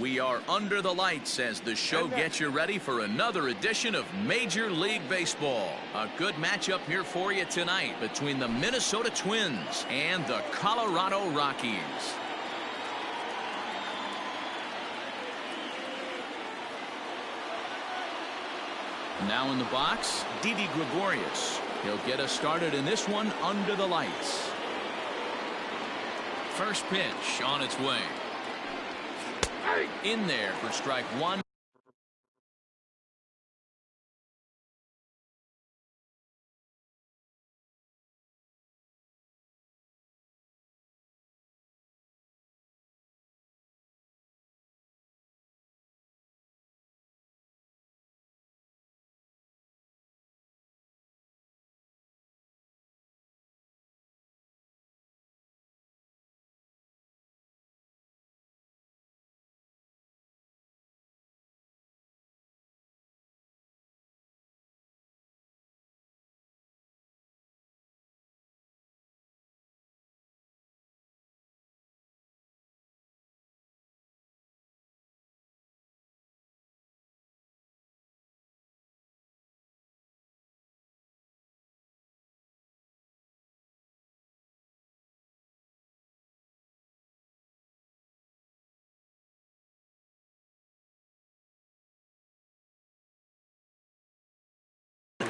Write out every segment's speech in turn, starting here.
We are under the lights as the show gets you ready for another edition of Major League Baseball. A good matchup here for you tonight between the Minnesota Twins and the Colorado Rockies. Now in the box, Didi Gregorius. He'll get us started in this one under the lights. First pitch on its way. In there for strike one.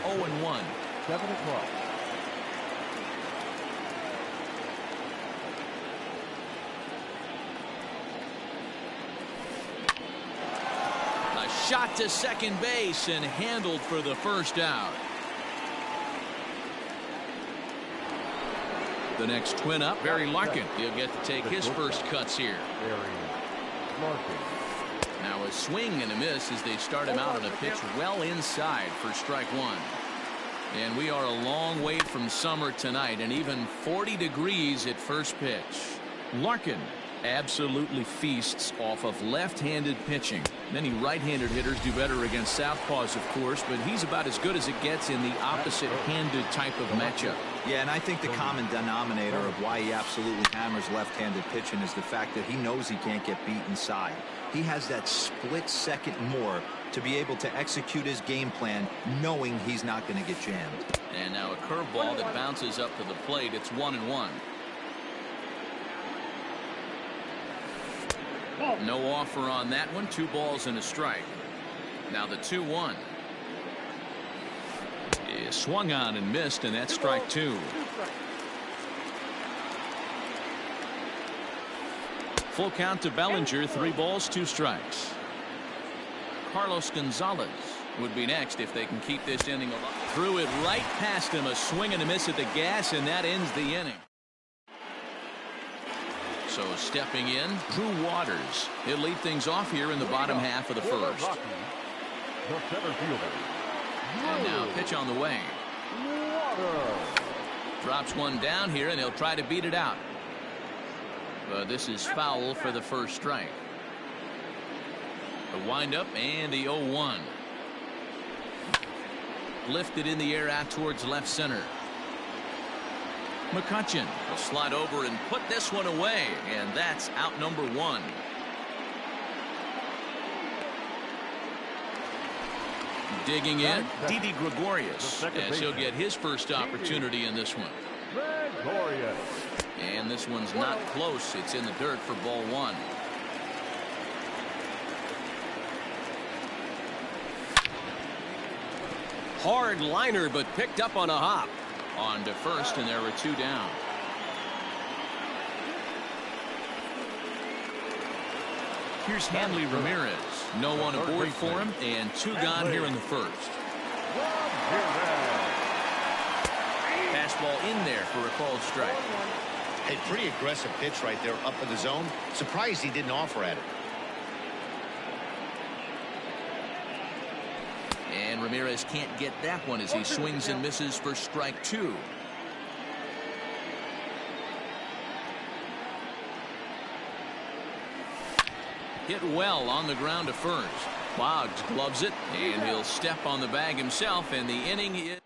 Oh and 1. 7 o'clock. A shot to second base and handled for the first out. The next twin up, Barry Larkin. He'll get to take his first cuts here. Now a swing and a miss as they start him out on a pitch well inside for strike one. And we are a long way from summer tonight, and even 40 degrees at first pitch. Larkin absolutely feasts off of left-handed pitching. Many right-handed hitters do better against southpaws, of course, but he's about as good as it gets in the opposite-handed type of matchup. Yeah, and I think the common denominator of why he absolutely hammers left-handed pitching is the fact that he knows he can't get beat inside. He has that split second more to be able to execute his game plan knowing he's not going to get jammed. And now a curveball that bounces up to the plate. It's 1-1. No offer on that one. 2 balls and a strike. Now the 2-1. Swung on and missed, and that's strike 2. Full count to Bellinger. 3 balls, 2 strikes. Carlos Gonzalez would be next if they can keep this inning alive. Threw it right past him. A swing and a miss at the gas, and that ends the inning. So stepping in, Drew Waters. He'll lead things off here in the bottom half of the first. And now pitch on the way. Drops one down here, and he'll try to beat it out. But this is foul for the first strike. The windup and the 0-1. Lifted in the air out towards left center. McCutchen will slide over and put this one away, and that's out number 1. Digging in, Didi Gregorius, as he'll get his first opportunity in this one. And this one's not close. It's in the dirt for ball 1. Hard liner, but picked up on a hop. On to first, and there were 2 down. Here's Hanley Ramirez. No one aboard for him, and 2 gone here in the first. Fastball in there for a called strike. A pretty aggressive pitch right there up in the zone. Surprised he didn't offer at it. And Ramirez can't get that one as he swings and misses for strike 2. Hit well on the ground to first. Boggs gloves it, and he'll step on the bag himself, and the inning is.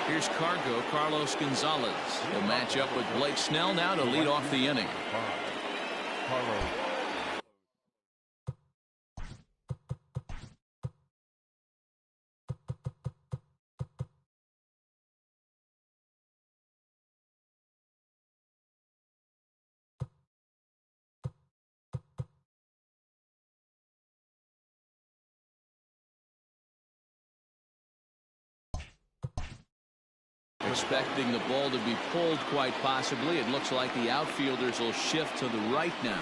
Here's Carlos Gonzalez. He'll match up with Blake Snell now to lead off the inning. Expecting the ball to be pulled quite possibly. It looks like the outfielders will shift to the right now.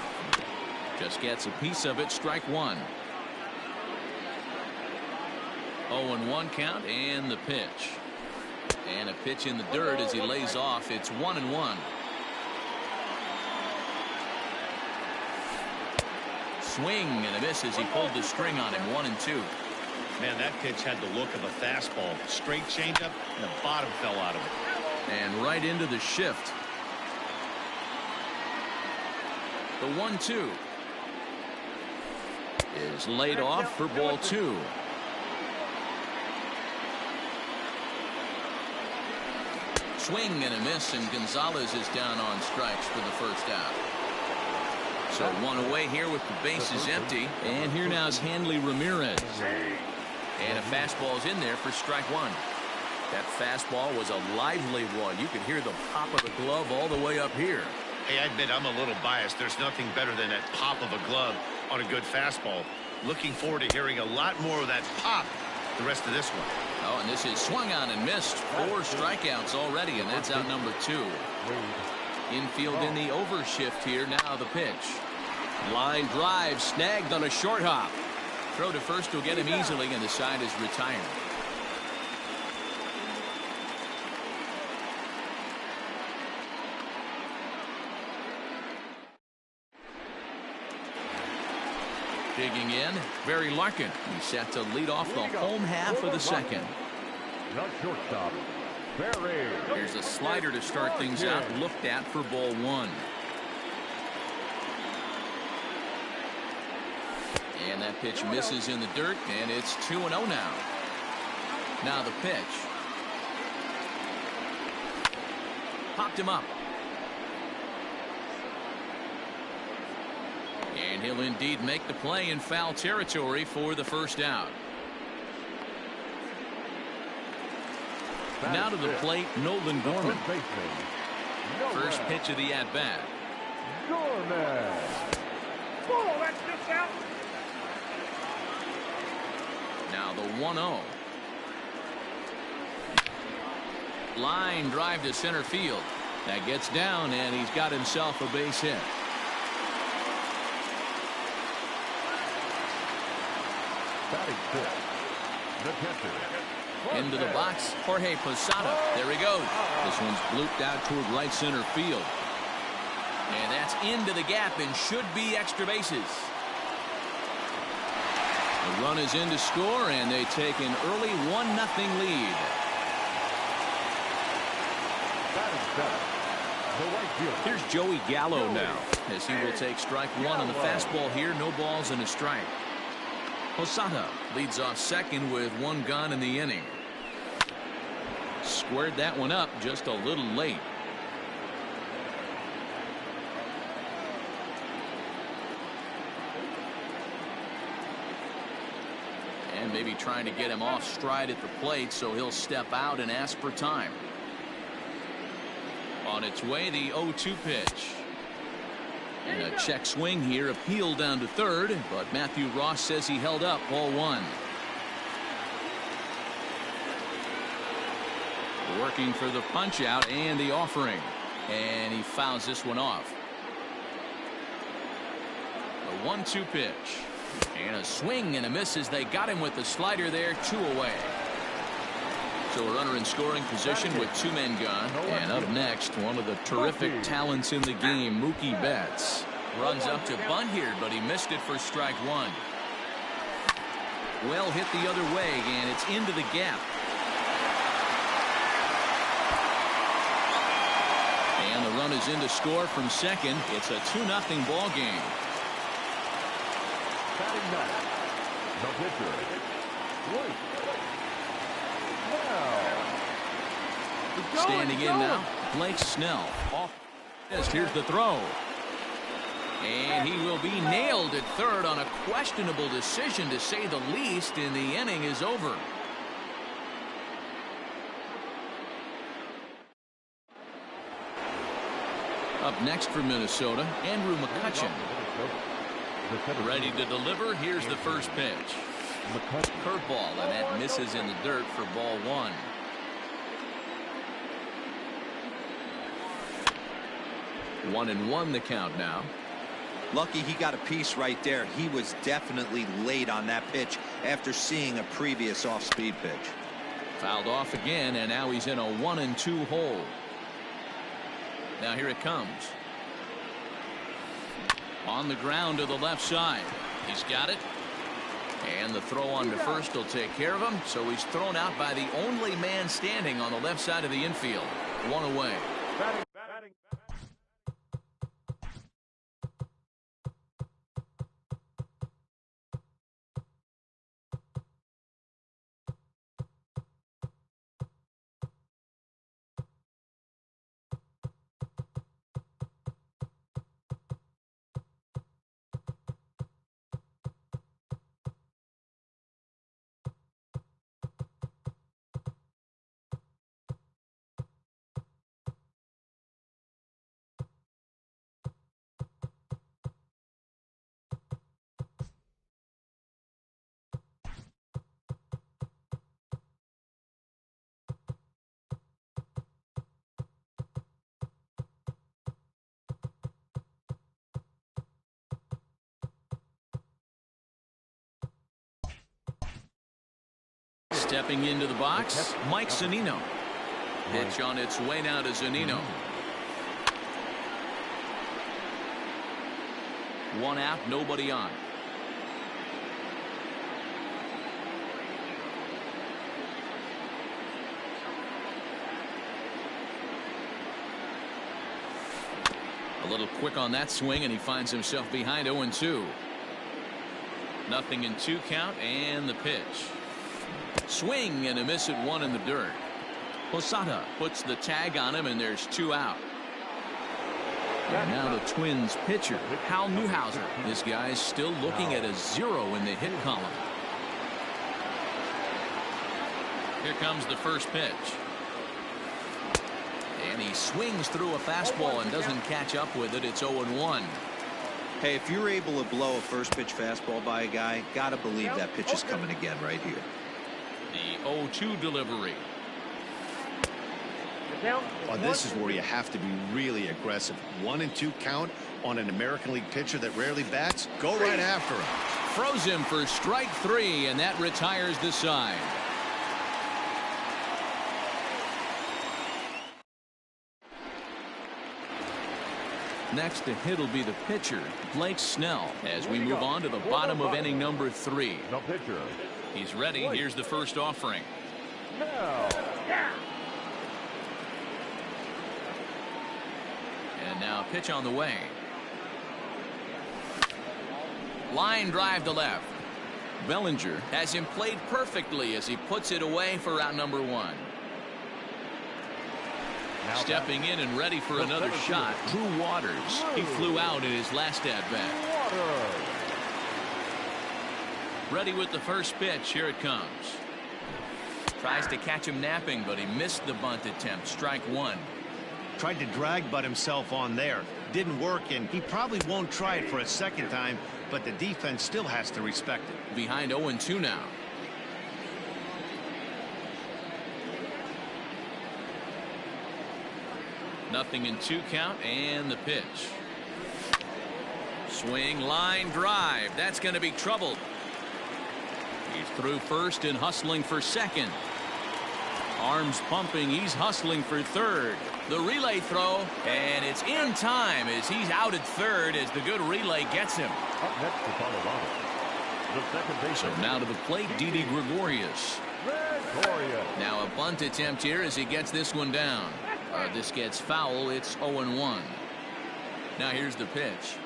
Just gets a piece of it. Strike one. 0-1 count and the pitch. And a pitch in the dirt as he lays off. It's 1-1. Swing and a miss as he pulled the string on him. 1-2. Man, that pitch had the look of a fastball. Straight changeup, and the bottom fell out of it. And right into the shift. The 1-2 is laid off for ball two. Swing and a miss, and Gonzalez is down on strikes for the first out. So one away here with the bases empty. And here now is Hanley Ramirez. And a fastball's in there for strike one. That fastball was a lively one. You could hear the pop of the glove all the way up here. Hey, I admit I'm a little biased. There's nothing better than that pop of a glove on a good fastball. Looking forward to hearing a lot more of that pop the rest of this one. Oh, and this is swung on and missed. 4 strikeouts already, and that's out number 2. Infield in the overshift here. Now the pitch. Line drive snagged on a short hop. Throw to first will get him easily, and the side is retired. Digging in, Barry Larkin. He's set to lead off the home half of the second. The shortstop, Barry. Here's a slider to start things out, looked at for ball one. And that pitch misses in the dirt, and it's 2-0 now. Now the pitch. Popped him up. And he'll indeed make the play in foul territory for the first out. Now to the plate, Nolan Gorman. First pitch of the at-bat. Gorman. Oh, that's just out. Now the 1-0. Line drive to center field. That gets down, and he's got himself a base hit. Batting fifth, the catcher. Into the box, Jorge Posada. There he goes. This one's blooped out toward right center field. And that's into the gap and should be extra bases. The run is in to score, and they take an early 1-0 lead. Here's Joey Gallo now, as he will take strike one on the fastball here. No balls and a strike. Posada leads off second with 1 gone in the inning. Squared that one up just a little late. And maybe trying to get him off stride at the plate, so he'll step out and ask for time. On its way, the 0-2 pitch. And a check swing here, appealed down to third, but Matthew Ross says he held up ball one. Working for the punch out and the offering, and he fouls this one off. A 1-2 pitch, and a swing and a miss as they got him with the slider there. 2 away. So a runner in scoring position with 2 men gone. And up next, one of the terrific talents in the game, Mookie Betts. Runs up to bunt here, but he missed it for strike one. Well hit the other way, and it's into the gap. And the run is in to score from second. It's a 2-0 ball game. Batting ninth, the pitcher, Standing in now, Blake Snell. Off. Here's the throw. And he will be nailed at third on a questionable decision, to say the least, and the inning is over. Up next for Minnesota, Andrew McCutchen. Ready to deliver. Here's the first pitch. Curveball, and that misses in the dirt for ball one. One and one the count now. Lucky he got a piece right there. He was definitely late on that pitch after seeing a previous off-speed pitch. Fouled off again, and now he's in a 1-2 hole. Now here it comes. On the ground to the left side. He's got it. And the throw on to first will take care of him. So he's thrown out by the only man standing on the left side of the infield. One away. Stepping into the box, Mike Zunino. Pitch on its way now to Zunino. One out, nobody on. A little quick on that swing, and he finds himself behind 0-2. Nothing in 2 count, and the pitch. Swing and a miss at 1 in the dirt. Posada puts the tag on him, and there's 2 out. And now the Twins pitcher, Hal Newhouser. This guy's still looking at a 0 in the hit column. Here comes the first pitch. And he swings through a fastball and doesn't catch up with it. It's 0-1. Hey, if you're able to blow a first pitch fastball by a guy, gotta believe that pitch is coming again right here. The 0-2 delivery. Oh, this is where you have to be really aggressive. 1-2 count on an American League pitcher that rarely bats. Go right after him. Throws him for strike 3, and that retires the side. Next to hit will be the pitcher, Blake Snell, as we move on to the bottom of inning number 3. The pitcher. He's ready. Here's the first offering. And now a pitch on the way. Line drive to left. Bellinger has him played perfectly as he puts it away for out number 1. Stepping in and ready for another shot, Drew Waters. He flew out in his last at-bat. Ready with the first pitch. Here it comes. Tries to catch him napping, but he missed the bunt attempt. Strike 1. Tried to drag butt himself on there. Didn't work, and he probably won't try it for a second time, but the defense still has to respect it. Behind 0-2 now. Nothing in 2 count, and the pitch. Swing, line drive. That's going to be trouble. He's through first and hustling for second. Arms pumping. He's hustling for third. The relay throw, and it's in time as he's out at third as the good relay gets him. Up next to Colorado, the second baseman. So now to the plate, Didi Gregorius. Now a bunt attempt here as he gets this one down. This gets foul. It's 0-1. Now here's the pitch.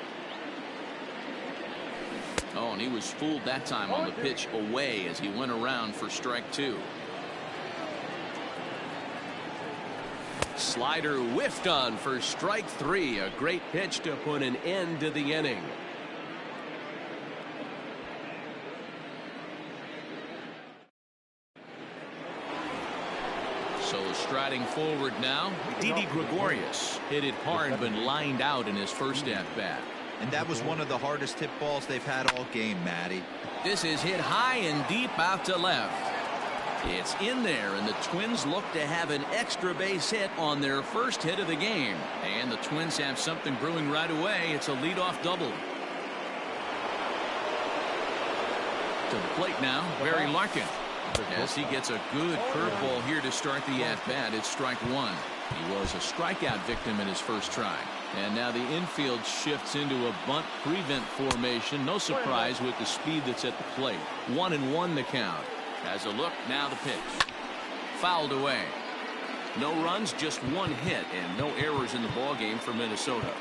Oh, and he was fooled that time on the pitch away as he went around for strike 2. Slider whiffed on for strike 3. A great pitch to put an end to the inning. So striding forward now, Didi Gregorius hit it hard but lined out in his first at bat. And that was one of the hardest hit balls they've had all game, Matty. This is hit high and deep out to left. It's in there, and the Twins look to have an extra base hit on their first hit of the game. And the Twins have something brewing right away. It's a leadoff double. To the plate now, Barry Larkin. As he gets a good curveball here to start the at-bat, it's strike 1. He was a strikeout victim in his first try. And now the infield shifts into a bunt prevent formation. No surprise with the speed that's at the plate. 1-1 the count. As a look, now the pitch. Fouled away. No runs, just one hit, and no errors in the ballgame for Minnesota.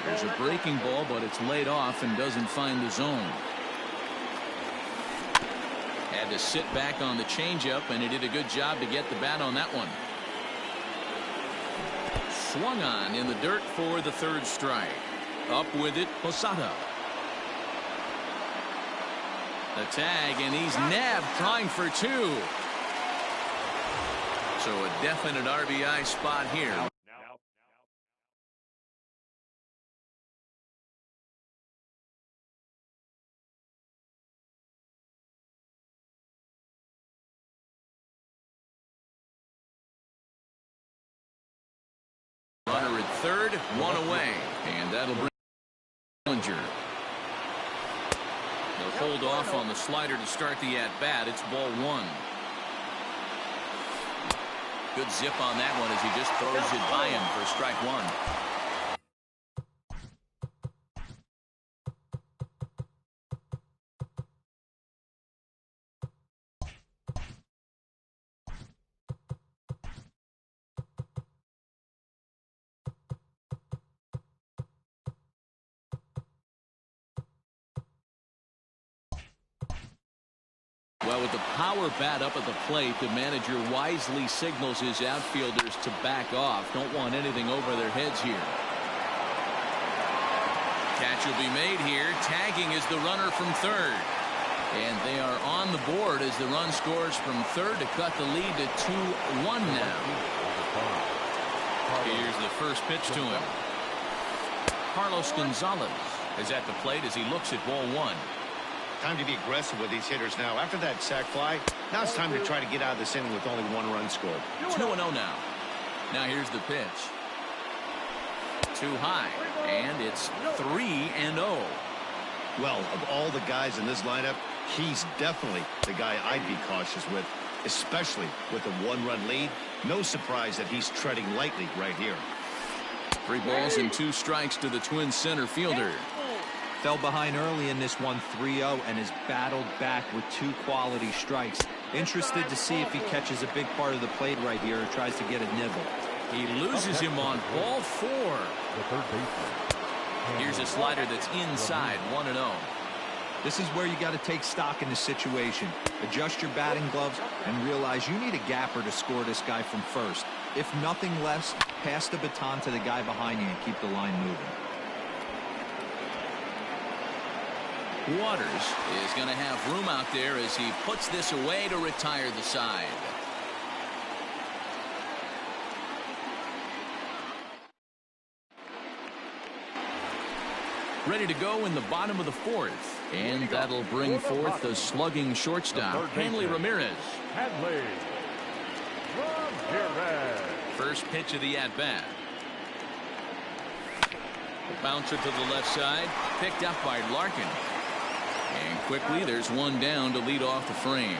There's a breaking ball, but it's laid off and doesn't find the zone. Had to sit back on the changeup, and he did a good job to get the bat on that one. Swung on in the dirt for the third strike. Up with it, Posada. The tag, and he's nabbed, trying for 2. So a definite RBI spot here. Runner at third, one away, and that'll bring Bellinger. They'll hold off on the slider to start the at-bat. It's ball 1. Good zip on that one as he just throws it by him for strike 1. Well, with the power bat up at the plate, the manager wisely signals his outfielders to back off. Don't want anything over their heads here. Catch will be made here. Tagging is the runner from third. And they are on the board as the run scores from third to cut the lead to 2-1 now. Here's the first pitch to him. Carlos Gonzalez is at the plate as he looks at ball 1. Time to be aggressive with these hitters now. After that sac fly, now it's time to try to get out of this inning with only 1 run scored. 2-0 now. Now here's the pitch. Too high, and it's 3-0. Well, of all the guys in this lineup, he's definitely the guy I'd be cautious with, especially with a 1-run lead. No surprise that he's treading lightly right here. 3 balls and 2 strikes to the Twins center fielder. Fell behind early in this one 3-0 and has battled back with 2 quality strikes. Interested to see if he catches a big part of the plate right here or tries to get a nibble. He loses him on ball 4. The third baseman. Here's a slider that's inside, 1-0. This is where you got to take stock in the situation. Adjust your batting gloves and realize you need a gapper to score this guy from first. If nothing less, pass the baton to the guy behind you and keep the line moving. Waters is going to have room out there as he puts this away to retire the side. Ready to go in the bottom of the 4th, and that'll bring forth the slugging shortstop, Hanley Ramirez. Hanley Ramirez. First pitch of the at-bat. Bouncer to the left side, picked up by Larkin. And quickly, there's one down to lead off the frame.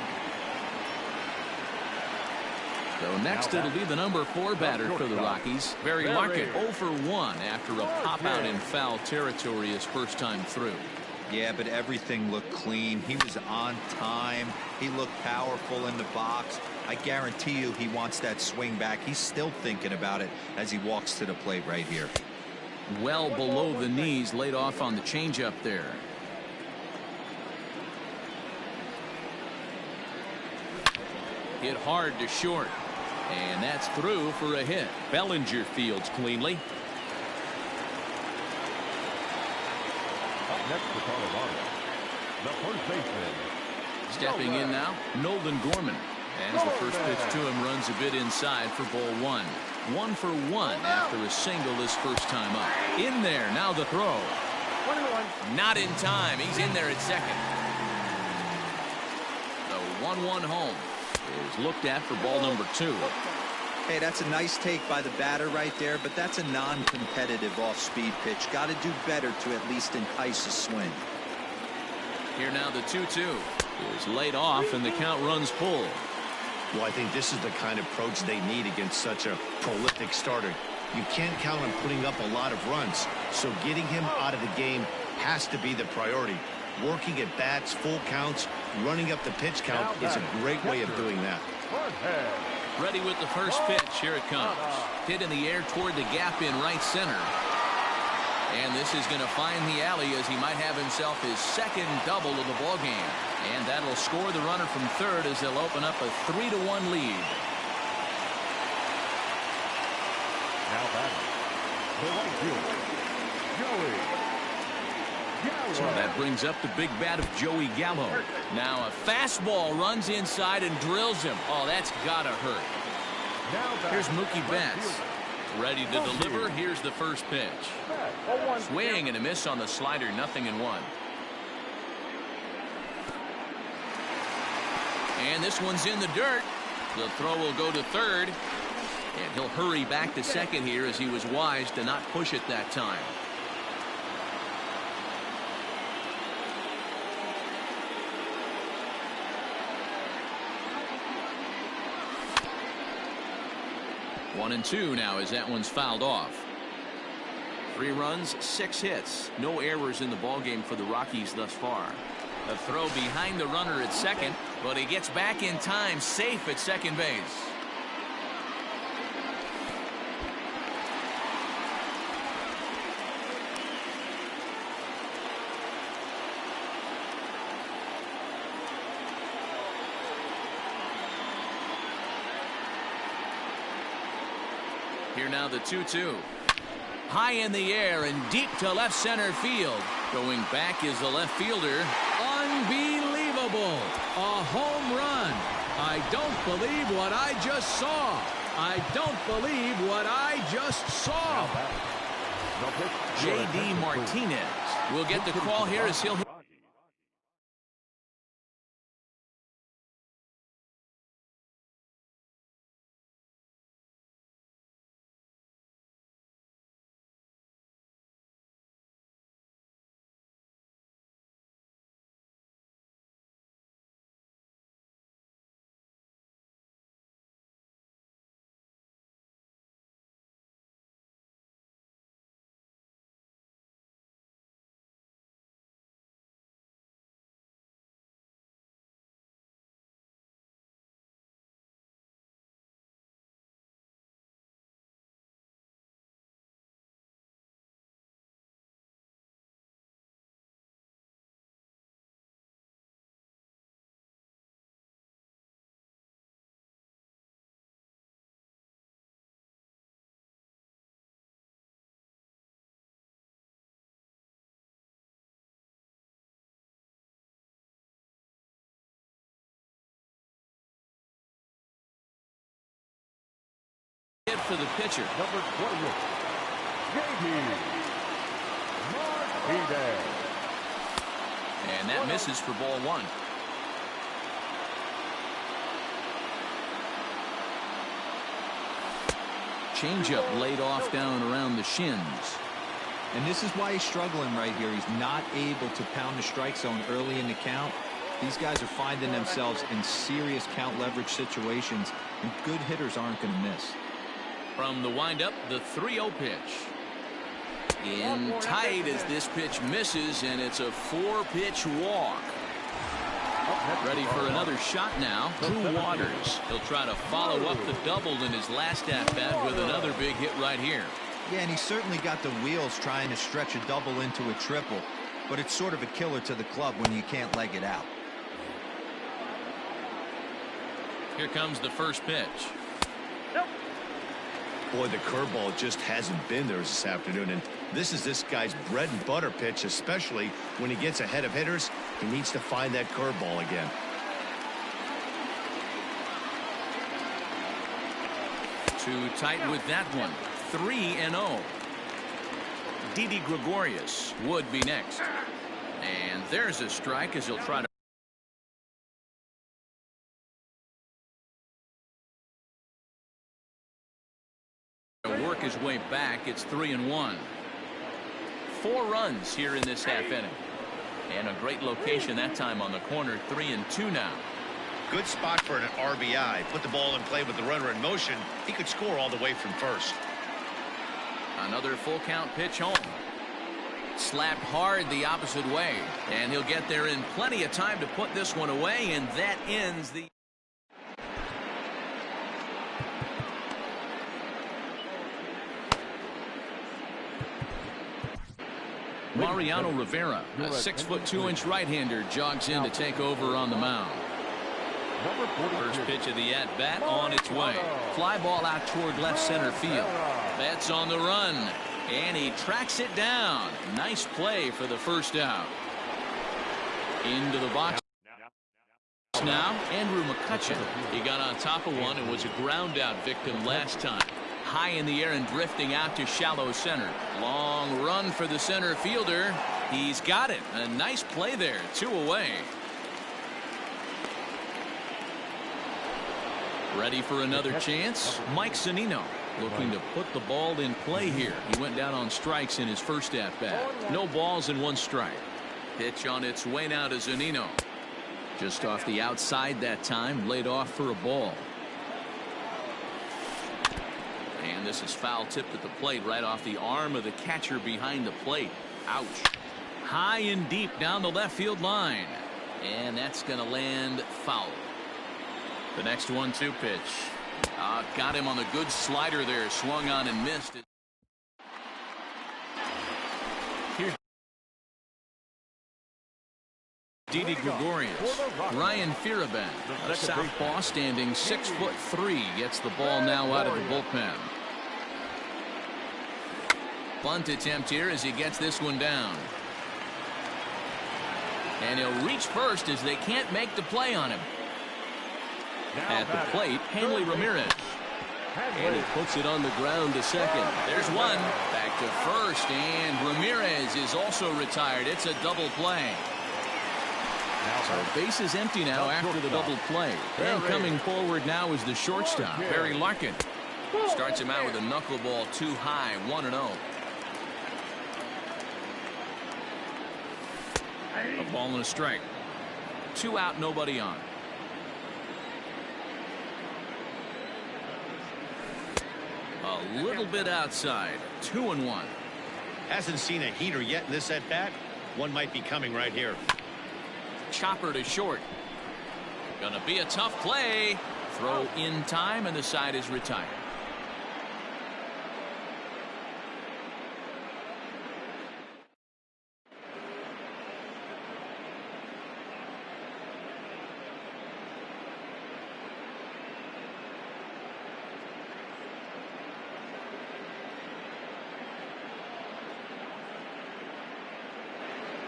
So next, it'll be the number 4 batter for the Rockies, Barry Larkin, 0 for 1 after a pop-out in foul territory his first time through. Yeah, but everything looked clean. He was on time. He looked powerful in the box. I guarantee you he wants that swing back. He's still thinking about it as he walks to the plate right here. Well below the knees, laid off on the changeup there. Hit hard to short. And that's through for a hit. Bellinger fields cleanly. Up next for Colorado, the first baseman. Stepping in now, Nolan Gorman. As the first pitch to him runs a bit inside for ball one. 1 for 1 after a single his first time up. In there, now the throw. 21. Not in time. He's in there at second. The 1-1 home is looked at for ball number 2. Hey, that's a nice take by the batter right there, but that's a non-competitive off-speed pitch. Got to do better to at least entice a swing. Here now the 2-2 is laid off and the count runs full. Well, I think this is the kind of approach they need against such a prolific starter. You can't count on putting up a lot of runs, so getting him out of the game has to be the priority. Working at bats, full counts, running up the pitch count is a great way of doing that. Ready with the first pitch. Here it comes. Hit in the air toward the gap in right center. And this is going to find the alley as he might have himself his second double of the ball game. And that'll score the runner from third as they'll open up a 3-1 lead. Now batting, the right fielder, Joey Gallo. So that brings up the big bat of Joey Gallo. Now a fastball runs inside and drills him. Oh, that's gotta hurt. Here's Mookie Betts. Ready to deliver. Here's the first pitch. Swing and a miss on the slider. 0-1. And this one's in the dirt. The throw will go to third. And he'll hurry back to second here as he was wise to not push it that time. One and two now as that one's fouled off. 3 runs, 6 hits. No errors in the ballgame for the Rockies thus far. A throw behind the runner at second, but he gets back in time, safe at second base. Here now the 2-2. High in the air and deep to left center field. Going back is the left fielder. Unbelievable. A home run. I don't believe what I just saw. I don't believe what I just saw. J.D. Martinez will get the call here as he'll hit. For the pitcher. Number 20, J.D. Martinez. And that misses for ball 1. Changeup laid off down around the shins. And this is why he's struggling right here. He's not able to pound the strike zone early in the count. These guys are finding themselves in serious count leverage situations, and good hitters aren't going to miss. From the windup, the 3-0 pitch. In tight as this pitch misses, and it's a 4-pitch walk. Ready for another shot now. Drew Waters. He'll try to follow up the double in his last at-bat with another big hit right here. Yeah, and he's certainly got the wheels trying to stretch a double into a triple, but it's sort of a killer to the club when you can't leg it out. Here comes the first pitch. Boy, the curveball just hasn't been there this afternoon, and this is this guy's bread and butter pitch, especially when he gets ahead of hitters. He needs to find that curveball again. Too tight with that one. 3-0. Didi Gregorius would be next. And there's a strike as he'll try to work his way back. It's 3-1. 4 runs here in this half inning. And a great location that time on the corner. 3-2 now. Good spot for an RBI. Put the ball in play with the runner in motion. He could score all the way from first. Another full count pitch home. Slapped hard the opposite way. And he'll get there in plenty of time to put this one away. And that ends the... Mariano Rivera, a 6'2" right-hander, jogs in to take over on the mound. First pitch of the at-bat on its way. Fly ball out toward left center field. Betts on the run, and he tracks it down. Nice play for the first out. Into the box now, Andrew McCutcheon. He got on top of one and was a ground-out victim last time. High in the air and drifting out to shallow center. Long run for the center fielder. He's got it. A nice play there. 2 away. Ready for another chance? Mike Zunino looking to put the ball in play here. He went down on strikes in his first at-bat. No balls and 1 strike. Pitch on its way now to Zunino. Just off the outside that time. Laid off for a ball. And this is foul tipped at the plate right off the arm of the catcher behind the plate. Ouch. High and deep down the left field line. And that's going to land foul. The next 1-2 pitch. Got him on the good slider there. Swung on and missed it. Here's Didi Gregorius. Ryan Fearabend, a southpaw standing 6'3", gets the ball now out of the bullpen. Bunt attempt here as he gets this one down. And he'll reach first as they can't make the play on him. At the plate, Hanley Ramirez. And he puts it on the ground to second. There's one. Back to first, and Ramirez is also retired. It's a double play. So base is empty now after the double play. And coming forward now is the shortstop, Barry Larkin. Starts him out with a knuckleball too high, 1-0. A ball and a strike. 2 out, nobody on. A little bit outside. 2-1. Hasn't seen a heater yet in this at-bat. One might be coming right here. Chopper to short. Gonna be a tough play. Throw in time, and the side is retired.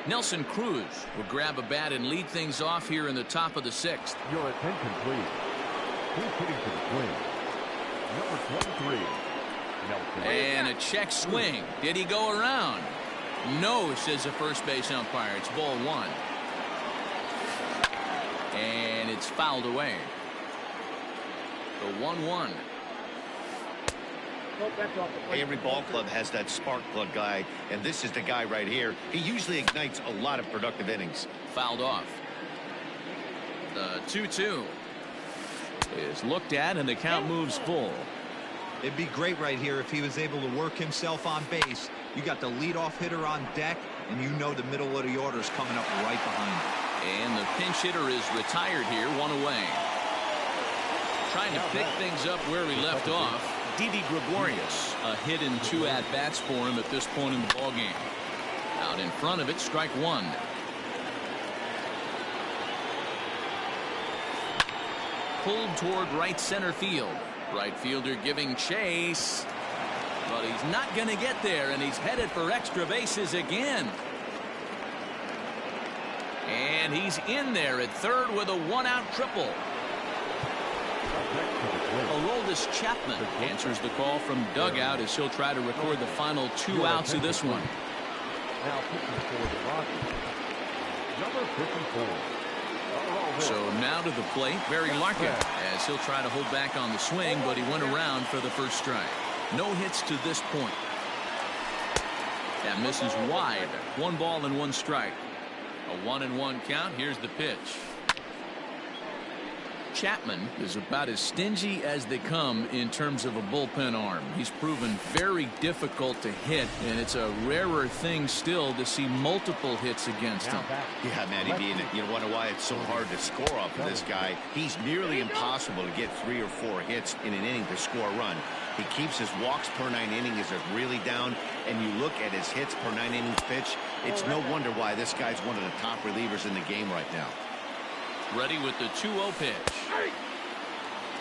Nelson Cruz will grab a bat and lead things off here in the top of the 6th. Your attention, please. Who's hitting to the plate? Number 23. Nelson. And a check swing. Did he go around? No, says the first base umpire. It's ball 1. And it's fouled away. The 1-1. Hey, every ball club has that spark plug guy, and this is the guy right here. He usually ignites a lot of productive innings. Fouled off. The 2-2 is looked at, and the count moves full. It'd be great right here if he was able to work himself on base. You got the leadoff hitter on deck, and you know the middle of the order is coming up right behind. And the pinch hitter is retired here, 1 away. Trying to pick things up where we left off. Didi Gregorius, a hit in 2 at-bats for him at this point in the ballgame. Out in front of it, strike 1. pulled toward right center field. Right fielder giving chase. But he's not going to get there, and he's headed for extra bases again. And he's in there at third with a one-out triple. Aroldis Chapman answers the call from dugout as he'll try to record the final 2 outs of this one. Now pitching for the Rockies, number 54. So now to the plate, Barry Larkin, as he'll try to hold back on the swing, but he went around for the first strike. No hits to this point. That misses wide. 1 ball and 1 strike. A 1-1 count. Here's the pitch. Chapman is about as stingy as they come in terms of a bullpen arm. He's proven very difficult to hit, and it's a rarer thing still to see multiple hits against him. Yeah, Matty B, you wonder why it's so hard to score off of this guy. He's nearly impossible to get 3 or 4 hits in an inning to score a run. He keeps his walks per 9 innings really down, and you look at his hits per 9 innings pitch, it's no wonder why this guy's one of the top relievers in the game right now. Ready with the 2-0 pitch.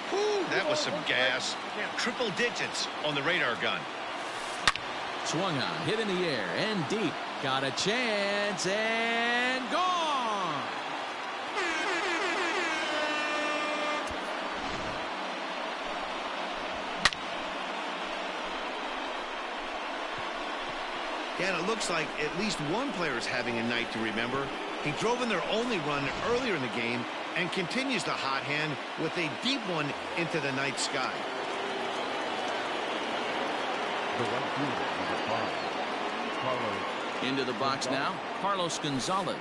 Whew, that was some gas. Triple digits on the radar gun. Swung on, hit in the air, and deep. Got a chance, and gone! Yeah, and it looks like at least one player is having a night to remember. He drove in their only run earlier in the game and continues the hot hand with a deep one into the night sky. The right fielder, number 5, Carlos. Into the box now, Carlos Gonzalez.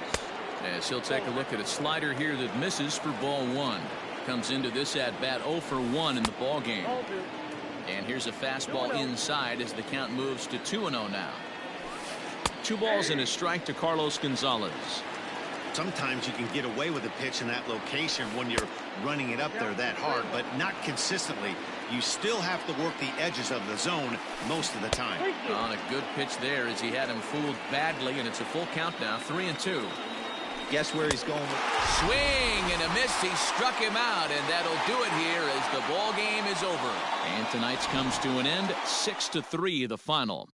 As he'll take a look at a slider here that misses for ball 1. Comes into this at-bat 0 for 1 in the ball game. And here's a fastball inside as the count moves to 2-0 now. 2 balls and a strike to Carlos Gonzalez. Sometimes you can get away with a pitch in that location when you're running it up there that hard, but not consistently. You still have to work the edges of the zone most of the time. On a good pitch there as he had him fooled badly, and it's a full count now, 3-2. Guess where he's going? Swing and a miss. He struck him out, and that'll do it here as the ball game is over. And tonight's comes to an end, 6-3 the final.